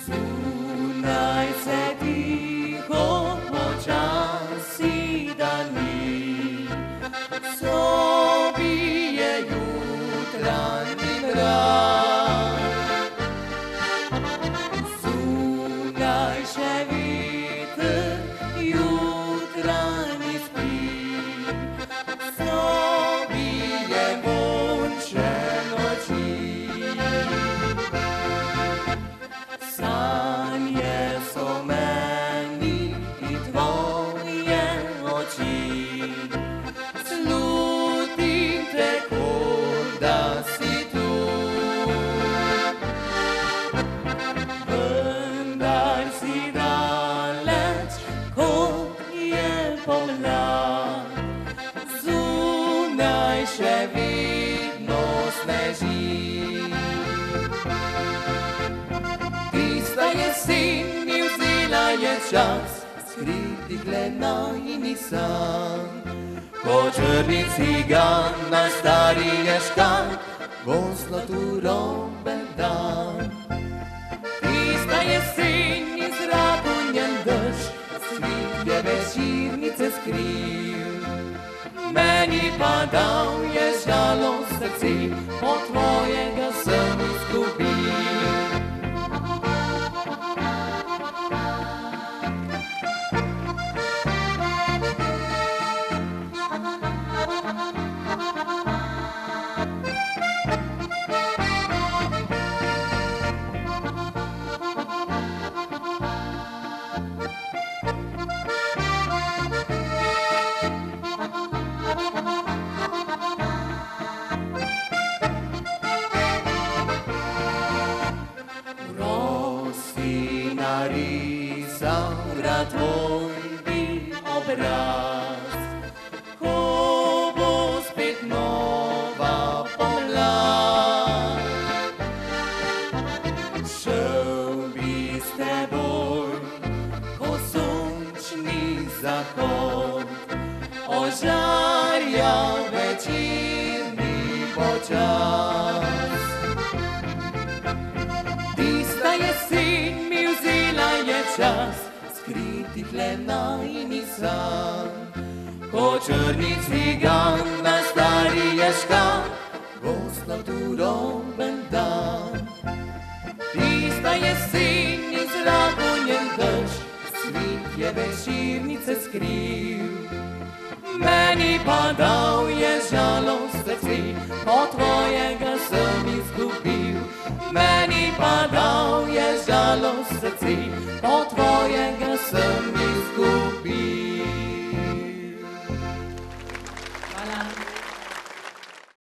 Zunaj se tiho počasi dani, sobije jutranji mrak. Zunaj še veter jutranji spi, sobije vonče noči. Sanje so meni i tvoje oči, slutim te, da si tu. Vendar si daleč, kot je pomlad, zunaj še vedno sneži. Tista jesen mi vzela je čas, skriti glenajni san, ko črni cigan na stari je škar, goslo tu robe dan. Tista jesen je zraku njen dež, svit je večernice skril, meni pa dal je žalost srce, od tvojega sem izgubil. Narisal rad tvoj bi obraz, ko bo spet nova pomlad. Šel bi s teboj, ko sončni zahod ožarja večerni počas. Tista jesen mi vzela je čas, skriti glenajni san, ko črni cigan na stari je škar, goslo tu roben dan. Tista jesen je zraku njen dež, svit je večernice skril, meni pa dal je žalost srce, od tvojega sem izgubil. Meni pa dal je žalost srce, od tvojega sem